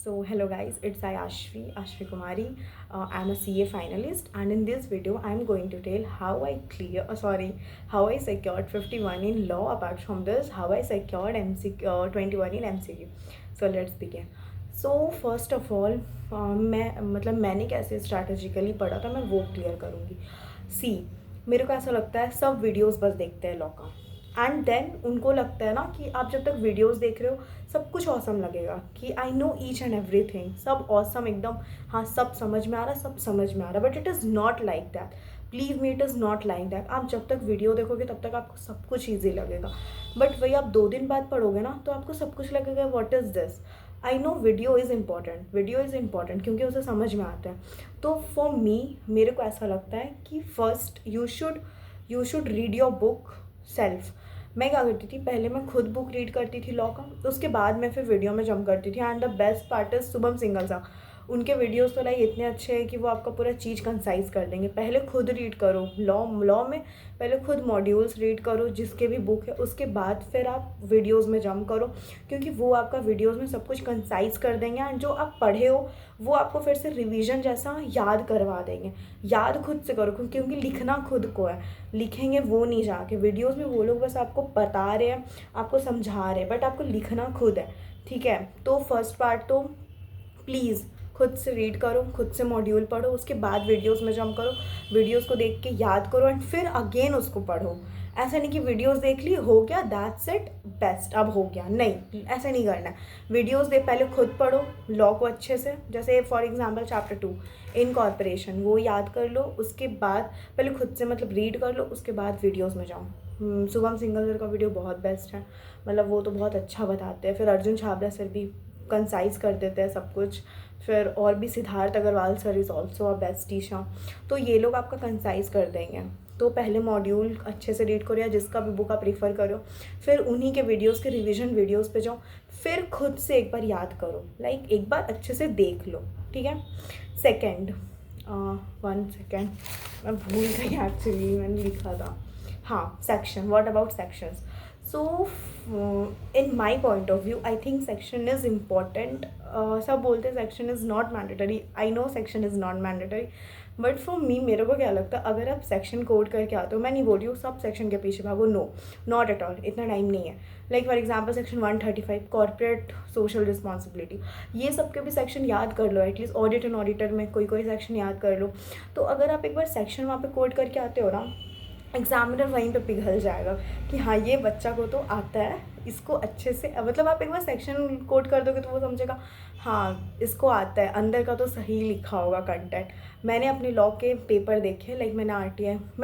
So hello guys, it's Ashvi Kumari. I'm a CA finalist, and in this video, I'm going to tell how I secured 51 in law. Apart from this, how I secured 21 in MCQ. So let's begin. So first of all, मैंने कैसे strategically पढ़ा था मैं वो clear करूँगी. सी मेरे को ऐसा लगता है सब वीडियोस बस देखते हैं लॉ का, एंड देन उनको लगता है ना कि आप जब तक वीडियोस देख रहे हो सब कुछ ऑसम लगेगा कि I know each and everything, सब ऑसम एकदम. हाँ, सब समझ में आ रहा है, सब समझ में आ रहा है, but it is not like that. Please me, it is not like that. आप जब तक वीडियो देखोगे तब तक आपको सब कुछ ईजी लगेगा, बट वही आप 2 दिन बाद पढ़ोगे ना तो आपको सब कुछ लगेगा what is this. I know video is important क्योंकि उसे समझ में आता है. तो फॉर मी, मेरे को ऐसा लगता है कि first you should read your book shelf. मैं क्या करती थी, पहले मैं खुद बुक रीड करती थी लॉ का, उसके बाद मैं फिर वीडियो में जंप करती थी. And the best part is Shubham Singhal साहब. उनके वीडियोस तो लाइक इतने अच्छे हैं कि वो आपका पूरा चीज़ कंसाइज कर देंगे. पहले खुद रीड करो लॉ में, पहले खुद मॉड्यूल्स रीड करो जिसके भी बुक है, उसके बाद फिर आप वीडियोस में जंप करो, क्योंकि वो आपका वीडियोस में सब कुछ कंसाइज कर देंगे. एंड जो आप पढ़े हो वो आपको फिर से रिवीजन जैसा याद करवा देंगे. याद खुद से करो, क्योंकि लिखना खुद को है, लिखेंगे वो नहीं जाके. वीडियोस में वो लोग बस आपको बता रहे हैं, आपको समझा रहे हैं, बट आपको लिखना खुद है. ठीक है, तो फर्स्ट पार्ट तो प्लीज़ खुद से रीड करो, खुद से मॉड्यूल पढ़ो, उसके बाद वीडियोस में जंप करो, वीडियोस को देख के याद करो एंड फिर अगेन उसको पढ़ो. ऐसा नहीं कि वीडियोस देख ली हो गया दैट्स इट बेस्ट अब हो गया, नहीं, ऐसा नहीं करना है. वीडियोस देख, पहले खुद पढ़ो लॉ को अच्छे से. जैसे फॉर एग्जांपल चैप्टर 2 इनकॉर्पोरेशन, वो याद कर लो, उसके बाद पहले खुद से मतलब रीड कर लो, उसके बाद वीडियोज़ में जाओ. शुभम सिंघल सर का वीडियो बहुत बेस्ट है, मतलब वो तो बहुत अच्छा बताते हैं. फिर अर्जुन छाबड़ा सर भी कंसाइज कर देते हैं सब कुछ. फिर और भी Siddharth Agarwal sir is also a best teacher. तो ये लोग आपका कंसाइज कर देंगे. तो पहले मॉड्यूल अच्छे से रीड करो या जिसका भी बुक आप प्रीफर करो, फिर उन्हीं के वीडियोस के रिवीजन वीडियोस पे जाओ, फिर खुद से एक बार याद करो, लाइक एक बार अच्छे से देख लो. ठीक है. सेकेंड, 1 सेकेंड, मैं भूल गई एक्चुअली मैंने लिखा था. हाँ, section. What about sections? So in my point of view I think section is important. सब बोलते हैं section is not mandatory. I know section is not mandatory, but for me, मेरे को क्या लगता है, अगर आप सेक्शन कोड करके आते हो, मैं नहीं बोल रही हूँ सब सेक्शन के पीछे भागो, नो, नॉट एट ऑल, इतना टाइम नहीं है. Like for example section 135 corporate social responsibility, ये सब के भी सेक्शन याद कर लो. एटलीस्ट ऑडिट एंड ऑडिटर में कोई सेक्शन याद कर लो. तो अगर आप एक बार सेक्शन वहाँ पे कोड करके आते हो ना, एग्जामिनर वहीं पे पिघल जाएगा कि हाँ ये बच्चा को तो आता है, इसको अच्छे से, मतलब आप एक बार सेक्शन कोड कर दोगे तो वो समझेगा हाँ इसको आता है, अंदर का तो सही लिखा होगा कंटेंट. मैंने अपने लॉ के पेपर देखे, लाइक मैं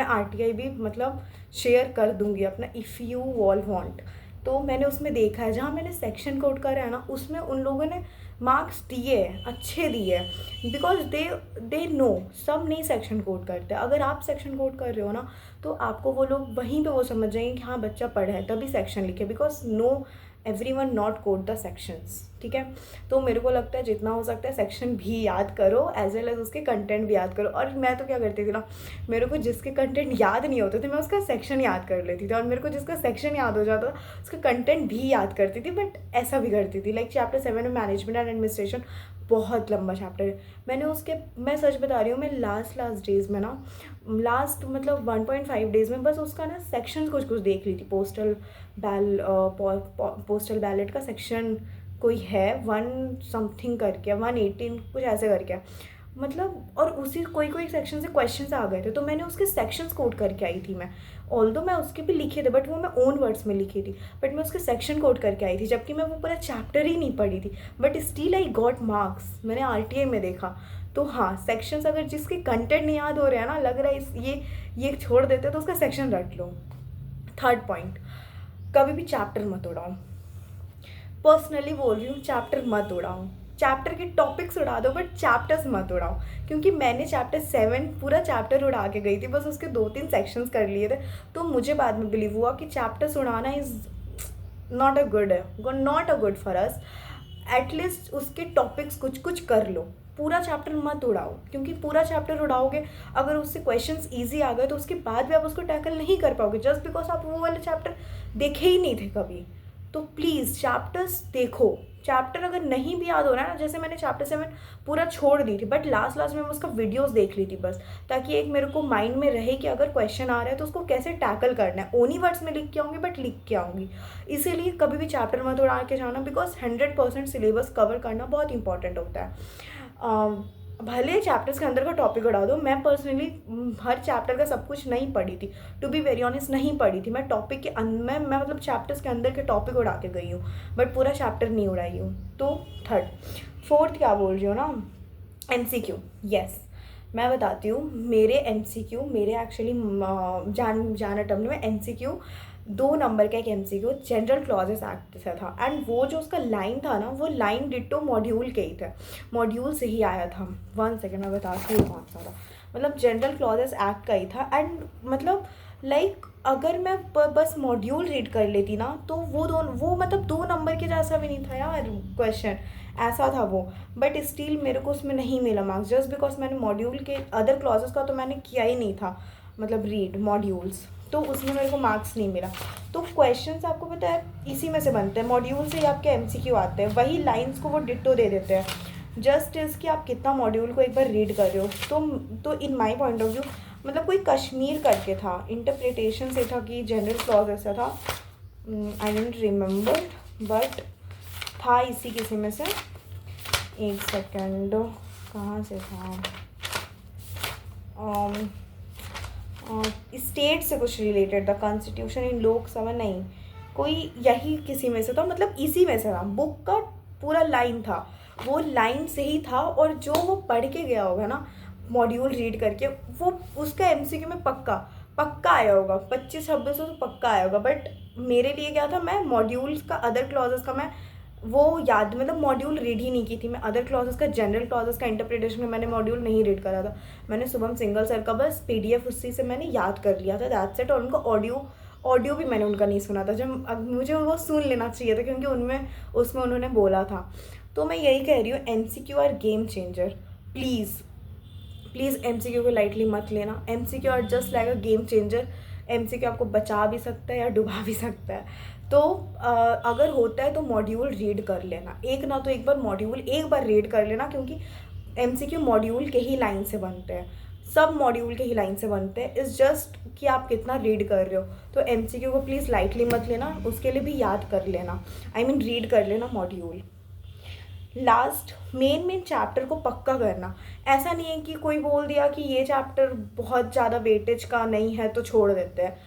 आरटीआई भी मतलब शेयर कर दूंगी अपना, इफ़ यू ऑल वांट. तो मैंने उसमें देखा है जहाँ मैंने सेक्शन कोड करा है ना, उसमें उन लोगों ने मार्क्स दिए, अच्छे दिए, बिकॉज दे नो. सब नहीं सेक्शन कोड करते. अगर आप सेक्शन कोड कर रहे हो ना तो आपको वो लोग वहीं पे वो समझ जाएंगे कि हाँ बच्चा पढ़ा है तभी सेक्शन लिखे, because no everyone not code the sections. ठीक है. तो मेरे को लगता है जितना हो सकता है सेक्शन भी याद करो, एज वेल एज उसके कंटेंट भी याद करो. और मैं तो क्या करती थी ना, मेरे को जिसके कंटेंट याद नहीं होते थे मैं उसका सेक्शन याद कर लेती थी, और मेरे को जिसका सेक्शन याद हो जाता था उसका कंटेंट भी याद करती थी. बट ऐसा भी करती थी, लाइक चैप्टर 7 में मैनेजमेंट एंड एडमिनिस्ट्रेशन, बहुत लंबा चैप्टर है. मैं सच बता रही हूँ, मैं लास्ट डेज़ में ना, लास्ट मतलब 1.5 डेज़ में बस उसका ना सेक्शन कुछ देख ली थी. पोस्टल बैलेट का सेक्शन कोई है 1 समथिंग करके, 118 कुछ ऐसे करके, मतलब, और उसी कोई सेक्शन से क्वेश्चंस आ गए थे तो मैंने उसके सेक्शंस कोड करके आई थी. मैं ऑल्दो मैं उसके भी लिखे थे बट वो मैं ओन वर्ड्स में लिखी थी, बट मैं उसके सेक्शन कोड करके आई थी, जबकि मैं वो पूरा चैप्टर ही नहीं पढ़ी थी, but still I got marks. मैंने आरटीआई में देखा. तो हाँ, सेक्शंस अगर जिसके कंटेंट नहीं याद हो रहे हैं ना, लग रहा है ये छोड़ देते तो उसका सेक्शन रट लो. थर्ड पॉइंट, कभी भी चैप्टर मत उड़ाओ. पर्सनली बोल रही हूँ, चैप्टर मत उड़ाओ. चैप्टर के टॉपिक्स उड़ा दो बट चैप्टर्स मत उड़ाओ, क्योंकि मैंने चैप्टर 7 पूरा चैप्टर उड़ा के गई थी, बस उसके 2-3 सेक्शंस कर लिए थे. तो मुझे बाद में बिलीव हुआ कि चैप्टर्स उड़ाना is not a good for us. At least उसके टॉपिक्स कुछ कर लो. पूरा चैप्टर मत उड़ाओ, क्योंकि पूरा चैप्टर उड़ाओगे, अगर उससे क्वेश्चंस इजी आ गए तो उसके बाद भी आप उसको टैकल नहीं कर पाओगे, जस्ट बिकॉज आप वो वाले चैप्टर देखे ही नहीं थे कभी. तो प्लीज़ चैप्टर्स देखो। चैप्टर अगर नहीं भी याद हो रहा है ना, जैसे मैंने चैप्टर 7 पूरा छोड़ दी थी, बट लास्ट लास्ट में मैं उसका वीडियोस देख ली थी बस, ताकि एक मेरे को माइंड में रहे कि अगर क्वेश्चन आ रहा है तो उसको कैसे टैकल करना है। ओनली वर्ड्स में लिख के आऊँगी, बट लिख के आऊँगी। इसीलिए कभी भी चैप्टर मत उड़ा के जाना, बिकॉज 100% सिलेबस कवर करना बहुत इंपॉर्टेंट होता है। भले चैप्टर्स के अंदर का टॉपिक उड़ा दो, मैं पर्सनली हर चैप्टर का सब कुछ नहीं पढ़ी थी, टू बी वेरी ऑनेस्ट नहीं पढ़ी थी। मैं टॉपिक के मैं मतलब चैप्टर्स के अंदर के टॉपिक उड़ा के गई हूँ, बट पूरा चैप्टर नहीं उड़ाई हूँ। तो थर्ड फोर्थ क्या बोल रही हो ना, MCQ। यस, मैं बताती हूँ। मेरे MCQ, मेरे एक्चुअली जान अटम्प्ट में MCQ 2 नंबर का एक MCQ जनरल क्लॉजेस एक्ट से था, एंड वो जो उसका लाइन था ना, वो लाइन डिट्टो मॉड्यूल के ही थे, मॉड्यूल से ही आया था। 1 सेकेंड मैं बताती हूँ कौन सा था। मतलब जनरल क्लॉजेस एक्ट का ही था, एंड मतलब लाइक अगर मैं बस मॉड्यूल रीड कर लेती ना, तो वो मतलब 2 नंबर के जैसा भी नहीं था यार क्वेश्चन, ऐसा था वो। बट स्टिल मेरे को उसमें नहीं मिला मार्क्स, जस्ट बिकॉज मैंने मॉड्यूल के अदर क्लॉजेस का तो मैंने किया ही नहीं था, मतलब रीड मॉड्यूल्स, तो उसमें मेरे को मार्क्स नहीं मिला। तो क्वेश्चंस आपको पता है इसी में से बनते हैं, मॉड्यूल से ही आपके MCQ आते हैं, वही लाइंस को वो डिट्टो दे देते हैं। जस्ट इज़ कि आप कितना मॉड्यूल को एक बार रीड कर रहे हो। तो इन माई पॉइंट ऑफ व्यू, मतलब कोई कश्मीर करके था, इंटरप्रिटेशन से था कि जनरल क्लॉज ऐसा था, आई डोंट रिमेंबर, बट था इसी किसी में से। एक सेकेंड, कहाँ से था, स्टेट से कुछ रिलेटेड था, कॉन्स्टिट्यूशन इन लोकसभा नहीं, कोई यही किसी में से था, मतलब इसी में से था। बुक का पूरा लाइन था, वो लाइन से ही था, और जो वो पढ़ के गया होगा ना मॉड्यूल रीड करके, वो उसका MCQ में पक्का पक्का आया होगा, 25-26 तो पक्का आया होगा। बट मेरे लिए क्या था, मैं मॉड्यूल्स का अदर क्लॉजेस का मैं वो याद, मतलब मॉड्यूल रीड ही नहीं की थी मैं। अदर क्लॉजेस का, जनरल क्लॉजेस का इंटरप्रिटेशन में मैंने मॉड्यूल नहीं रीड करा था। मैंने शुभम सिंगल सर का बस PDF उसी से मैंने याद कर लिया था, दैट्स इट। और उनका ऑडियो भी मैंने उनका नहीं सुना था, जब अब मुझे वो सुन लेना चाहिए था, क्योंकि उसमें उन्होंने बोला था। तो मैं यही कह रही हूँ, MCQ are game changer. Please please MCQ को लाइटली मत लेना। MCQ are just like a game changer. MCQ आपको बचा भी सकता है या डुबा भी सकता है। तो अगर होता है तो मॉड्यूल रीड कर लेना, एक ना तो एक बार मॉड्यूल एक बार रीड कर लेना, क्योंकि MCQ मॉड्यूल के ही लाइन से बनते हैं, सब मॉड्यूल के ही लाइन से बनते हैं। इट्स जस्ट कि आप कितना रीड कर रहे हो। तो MCQ को प्लीज़ लाइटली मत लेना, उसके लिए भी याद कर लेना, आई मीन रीड कर लेना मॉड्यूल। लास्ट मेन चैप्टर को पक्का करना। ऐसा नहीं है कि कोई बोल दिया कि ये चैप्टर बहुत ज़्यादा वेटेज का नहीं है तो छोड़ देते हैं,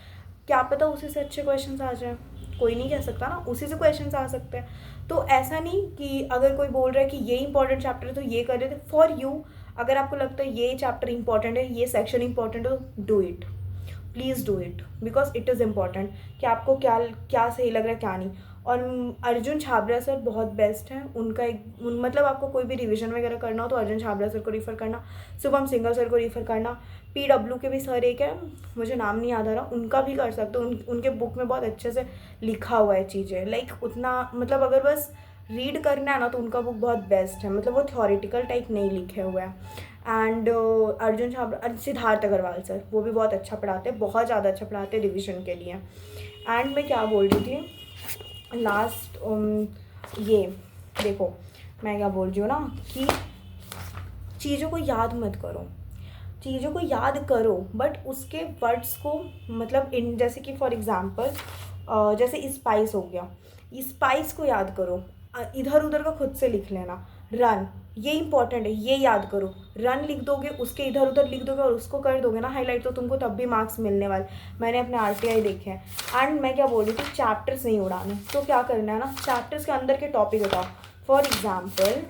क्या पता उसी से अच्छे क्वेश्चंस आ जाए, कोई नहीं कह सकता ना, उसी से क्वेश्चंस आ सकते हैं। तो ऐसा नहीं कि अगर कोई बोल रहा है कि ये इंपॉर्टेंट चैप्टर है तो ये कर देते, फॉर यू अगर आपको लगता है ये चैप्टर इंपॉर्टेंट है, ये सेक्शन इंपॉर्टेंट है, तो do it, please do it, because it is important कि आपको क्या क्या सही लग रहा है क्या नहीं। और अर्जुन छाबरा सर बहुत बेस्ट हैं, उनका मतलब आपको कोई भी रिवीजन वगैरह करना हो तो अर्जुन छाबरा सर को रेफ़र करना, शुभम सिंगल सर को रेफ़र करना। PW के भी सर एक है, मुझे नाम नहीं याद आ रहा, उनका भी कर सकते हो। उनके बुक में बहुत अच्छे से लिखा हुआ है चीज़ें, लाइक उतना मतलब अगर बस रीड करना है ना तो उनका बुक बहुत बेस्ट है, मतलब वो थ्योरेटिकल टाइप नहीं लिखे हुए हैं। एंड अर्जुन छाबरा, सिद्धार्थ अग्रवाल सर, वो भी बहुत अच्छा पढ़ाते हैं, बहुत ज़्यादा अच्छा पढ़ाते हैं रिविजन के लिए। एंड मैं क्या बोल रही थी लास्ट, ये देखो मैं क्या बोल रही हूँ ना, कि चीज़ों को याद मत करो, चीज़ों को याद करो, बट उसके वर्ड्स को मतलब इन, जैसे कि फॉर एग्जांपल जैसे स्पाइस हो गया, स्पाइस को याद करो, इधर उधर का खुद से लिख लेना। रन, ये इंपॉर्टेंट है, ये याद करो। रन लिख दोगे, उसके इधर उधर लिख दोगे और उसको कर दोगे ना हाईलाइट, तो तुमको तब भी मार्क्स मिलने वाले। मैंने अपने RTI देखे हैं। एंड मैं क्या बोल रही थी, चैप्टर्स नहीं उड़ाने, तो क्या करना है ना, चैप्टर्स के अंदर के टॉपिक बताओ। For example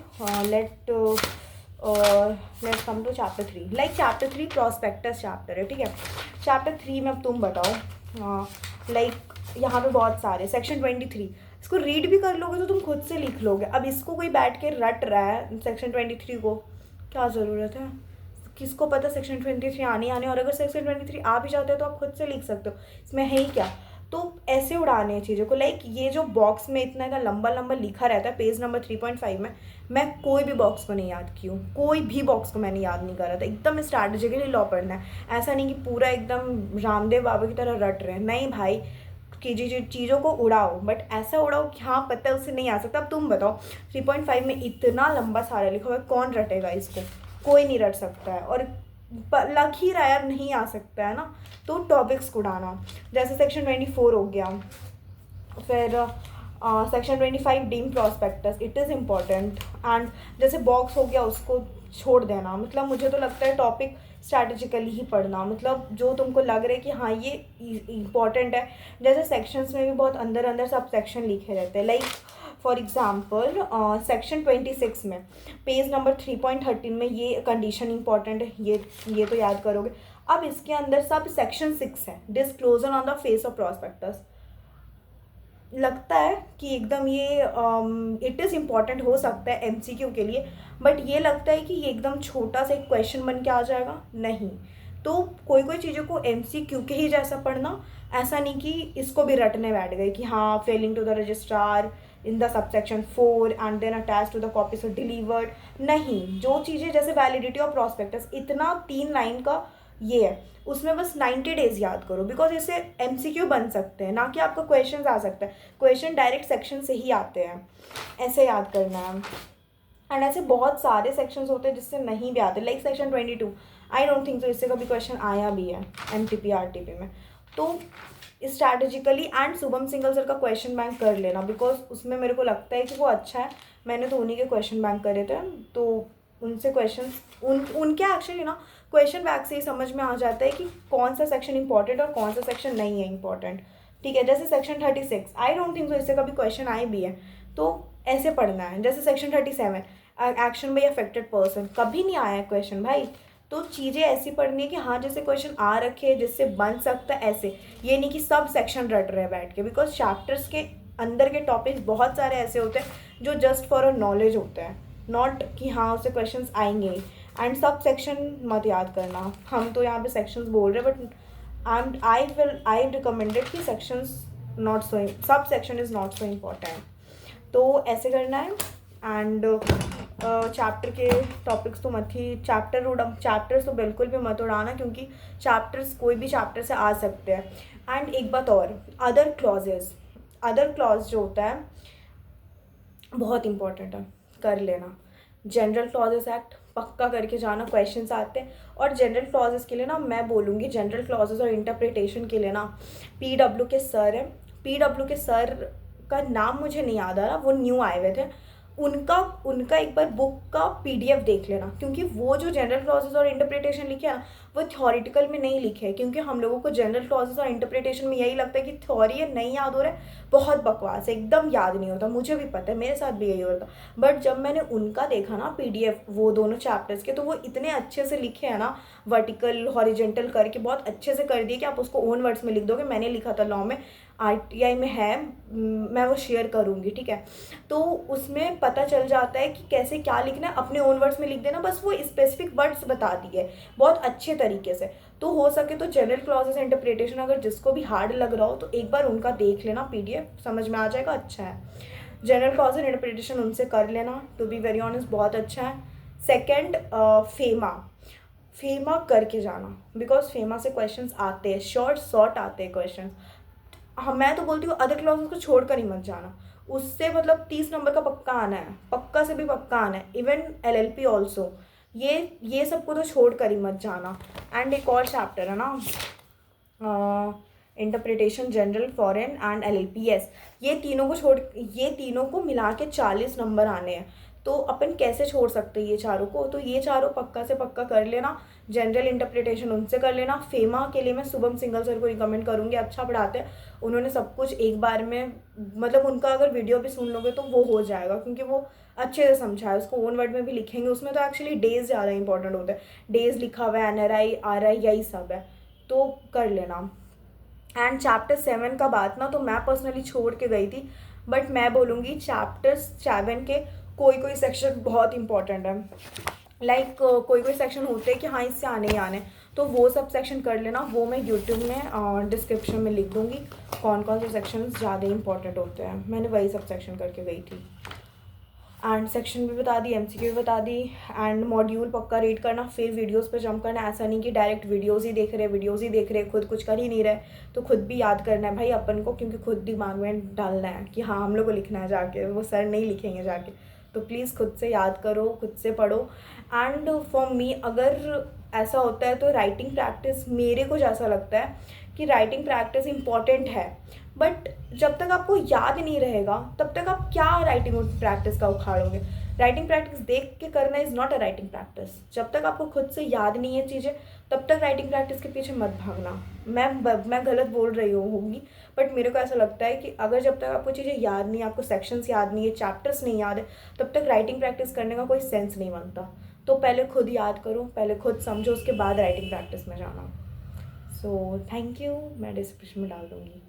let's come to chapter 3, like chapter 3 prospectus chapter है, ठीक है। चैप्टर 3 में अब तुम बताओ, लाइक यहाँ पे बहुत सारे सेक्शन 23, इसको रीड भी कर लोगे तो तुम खुद से लिख लोगे। अब इसको कोई बैठ के रट रहा है सेक्शन 23 को, क्या ज़रूरत है, किसको पता सेक्शन 23 आने और अगर सेक्शन 23 आ भी जाते हैं तो आप खुद से लिख सकते हो, इसमें है ही क्या। तो ऐसे उड़ाने हैं चीज़ों को, लाइक ये जो बॉक्स में इतना इतना लंबा लंबा लिखा रहता है पेज नंबर 3.5 में, मैं कोई भी बॉक्स को नहीं याद की हूँ, कोई भी बॉक्स को मैंने याद नहीं करा था। एकदम स्ट्रैटेजिकली लॉ पढ़ना है, ऐसा नहीं कि पूरा एकदम रामदेव बाबा की तरह रट रहे हैं, नहीं भाई। चीज़ों को उड़ाओ, बट ऐसा उड़ाओ कि हाँ पता है उससे नहीं आ सकता। अब तुम बताओ 3.5 में इतना लंबा सारा लिखा हुआ है, कौन रटेगा इसको? कोई नहीं रट सकता है, और लग ही रहा है यार नहीं आ सकता है ना। तो टॉपिक्स को उड़ाना, जैसे सेक्शन 24 हो गया, फिर section 25 deem prospectus, it is important. And जैसे बॉक्स हो गया उसको छोड़ देना। मतलब मुझे तो लगता है टॉपिक स्ट्रैटेजिकली ही पढ़ना, मतलब जो तुमको लग रहा है कि हाँ ये इम्पॉर्टेंट है। जैसे सेक्शंस में भी बहुत अंदर अंदर सब सेक्शन लिखे रहते हैं। लाइक फॉर एग्जाम्पल सेक्शन 26 में पेज नंबर 3.13 में ये कंडीशन इंपॉर्टेंट है, ये तो याद करोगे। अब इसके अंदर सब सेक्शन 6 है, disclosure on the face of prospectus. लगता है कि एकदम ये इट इज़ इम्पॉर्टेंट हो सकता है एमसीक्यू के लिए, बट ये लगता है कि ये एकदम छोटा सा एक क्वेश्चन बन के आ जाएगा, नहीं। तो कोई कोई चीज़ों को एमसीक्यू के ही जैसा पढ़ना, ऐसा नहीं कि इसको भी रटने बैठ गए कि हाँ failing to the registrar in the subsection 4 and then attach to the copies delivered. नहीं, जो चीज़ें जैसे वैलिडिटी ऑफ प्रॉस्पेक्टस, इतना 3 लाइन का ये है, उसमें बस 90 डेज याद करो, बिकॉज इससे एमसीक्यू बन सकते हैं, ना कि आपका क्वेश्चन आ सकता है। क्वेश्चन डायरेक्ट सेक्शन से ही आते हैं, ऐसे याद करना है। एंड ऐसे बहुत सारे सेक्शंस होते हैं जिससे नहीं भी आते, like section 22 I don't think तो इससे कभी क्वेश्चन आया भी है एमटीपी आरटीपी में। तो strategically and Shubham single sir का क्वेश्चन बैंक कर लेना, बिकॉज उसमें मेरे को लगता है कि वो अच्छा है। मैंने तो उन्हीं के क्वेश्चन बैंक करे थे, तो उनसे क्वेश्चन उनके एक्चुअली ना क्वेश्चन बैंक से ही समझ में आ जाता है कि कौन सा सेक्शन इंपॉर्टेंट और कौन सा सेक्शन नहीं है इंपॉर्टेंट। ठीक है, जैसे सेक्शन 36 आई डोंट थिंक तो इससे कभी क्वेश्चन आए भी है, तो ऐसे पढ़ना है। जैसे section 37 action by affected person, कभी नहीं आया है क्वेश्चन भाई। तो चीज़ें ऐसी पढ़नी है कि हाँ जैसे क्वेश्चन आ रखे जिससे बन सकता है, ऐसे। ये नहीं कि सब सेक्शन रट रहे हैं बैठ के, बिकॉज चैप्टर्स के अंदर के टॉपिक्स बहुत सारे ऐसे होते हैं जो जस्ट फॉर अ नॉलेज होते हैं, नॉट कि हाँ उससे क्वेश्चंस आएंगे। एंड सब सेक्शन मत याद करना, हम तो यहाँ पे सेक्शंस बोल रहे हैं, बट आई रिकमेंडेड कि sections not so, sub section is not so important. तो ऐसे करना है। एंड चैप्टर के टॉपिक्स तो मत ही चैप्टर्स तो बिल्कुल भी मत उड़ाना, क्योंकि चैप्टर्स कोई भी चैप्टर से आ सकते हैं। एंड एक बात और, अदर क्लॉज जो होता है बहुत इंपॉर्टेंट है, कर लेना। जनरल क्लॉजेस एक्ट पक्का करके जाना, क्वेश्चंस आते हैं। और जनरल क्लॉजेस के लिए ना मैं बोलूँगी, जनरल क्लॉजेस और इंटरप्रिटेशन के लिए ना पीडब्ल्यू के सर है, पीडब्ल्यू के सर का नाम मुझे नहीं याद आ रहा, वो न्यू आए हुए थे। उनका एक बार बुक का पीडीएफ देख लेना, क्योंकि वो जो जनरल क्लॉजेस और इंटरप्रिटेशन लिखे हैं ना, वो थ्योरेटिकल में नहीं लिखे हैं। क्योंकि हम लोगों को जनरल क्लॉजेस और इंटरप्रिटेशन में यही लगता है कि थ्योरी है, नहीं याद हो रहा है, बहुत बकवास है, एकदम याद नहीं होता। मुझे भी पता है, मेरे साथ भी यही होता। बट जब मैंने उनका देखा ना पीडीएफ, वो दोनों चैप्टर्स के, तो वो इतने अच्छे से लिखे हैं ना, वर्टिकल हॉरिजेंटल करके बहुत अच्छे से कर दिए कि आप उसको ओन वर्ड्स में लिख दोगे। मैंने लिखा था लॉ में, आरटीआई में है, मैं वो शेयर करूँगी, ठीक है। तो उसमें पता चल जाता है कि कैसे क्या लिखना है, अपने ओन वर्ड्स में लिख देना, बस वो स्पेसिफिक वर्ड्स बता दिए बहुत अच्छे तरीके से। तो हो सके तो जनरल क्लॉजेस इंटरप्रिटेशन अगर जिसको भी हार्ड लग रहा हो तो एक बार उनका देख लेना, पीडीएफ समझ में आ जाएगा, अच्छा है। जनरल क्लॉजेस इंटरप्रिटेशन उनसे कर लेना, टू बी वेरी ऑनेस्ट बहुत अच्छा है। सेकेंड, फेमा करके जाना, बिकॉज फेमा से क्वेश्चंस आते हैं, शॉर्ट आते हैं क्वेश्चन। हाँ, मैं तो बोलती हूँ अदर क्लासेस को छोड़ कर ही मत जाना, उससे मतलब 30 नंबर का पक्का आना है, पक्का से भी पक्का आना है, इवन एलएलपी ऑल्सो। ये सबको तो छोड़ कर ही मत जाना। एंड एक और चैप्टर है ना, interpretation general foreign and LLP, yes, ये तीनों को मिला के 40 नंबर आने हैं। तो अपन कैसे छोड़ सकते हैं ये चारों को, तो ये चारों पक्का से पक्का कर लेना। जनरल इंटरप्रिटेशन उनसे कर लेना। फेमा के लिए मैं शुभम सिंगल सर को रिकमेंड करूँगी, अच्छा पढ़ाते हैं, उन्होंने सब कुछ एक बार में, मतलब उनका अगर वीडियो भी सुन लोगे तो वो हो जाएगा, क्योंकि वो अच्छे से समझाए, उसको ओन वर्ड में भी लिखेंगे। उसमें तो एक्चुअली डेज ज़्यादा इंपॉर्टेंट होते हैं, डेज लिखा हुआ है, NRI RI यही सब है, तो कर लेना। एंड चैप्टर 7 का बात ना तो मैं पर्सनली छोड़ के गई थी, बट मैं बोलूँगी चैप्टर 7 के कोई सेक्शन बहुत इंपॉर्टेंट है। लाइक कोई सेक्शन होते हैं कि हाँ इससे आने ही आने, तो वो सब सेक्शन कर लेना। वो मैं यूट्यूब में डिस्क्रिप्शन में लिख दूँगी कौन कौन से सेक्शन ज़्यादा इंपॉर्टेंट होते हैं, मैंने वही सब सेक्शन करके गई थी। एंड सेक्शन भी बता दी, एमसीक्यू भी बता दी, एंड मॉड्यूल पक्का रीड करना, फिर वीडियोस पे जंप करना। ऐसा नहीं कि डायरेक्ट वीडियोस ही देख रहे, खुद कुछ कर ही नहीं रहे, तो खुद भी याद करना है भाई अपन को, क्योंकि खुद दिमाग में डालना है कि हाँ हम लोग को लिखना है जाके, वो सर नहीं लिखेंगे जाके। तो प्लीज़ खुद से याद करो, खुद से पढ़ो। एंड फॉर मी अगर ऐसा होता है तो राइटिंग प्रैक्टिस, मेरे को जैसा लगता है कि राइटिंग प्रैक्टिस इम्पॉर्टेंट है, बट जब तक आपको याद नहीं रहेगा तब तक आप क्या राइटिंग प्रैक्टिस का उखाड़ोगे। राइटिंग प्रैक्टिस देख के करना is not a writing practice. जब तक आपको खुद से याद नहीं है चीज़ें, तब तक राइटिंग प्रैक्टिस के पीछे मत भागना। मैं गलत बोल रही होंगी, बट मेरे को ऐसा लगता है कि अगर जब तक आपको चीज़ें याद नहीं, आपको सेक्शंस याद नहीं है, चैप्टर्स नहीं याद है, तब तक राइटिंग प्रैक्टिस करने का कोई सेंस नहीं बनता। तो पहले खुद याद करो, पहले खुद समझो, उसके बाद राइटिंग प्रैक्टिस में जाना। सो थैंक यू, मैं डिस्क्रिप्शन में डाल दूँगी।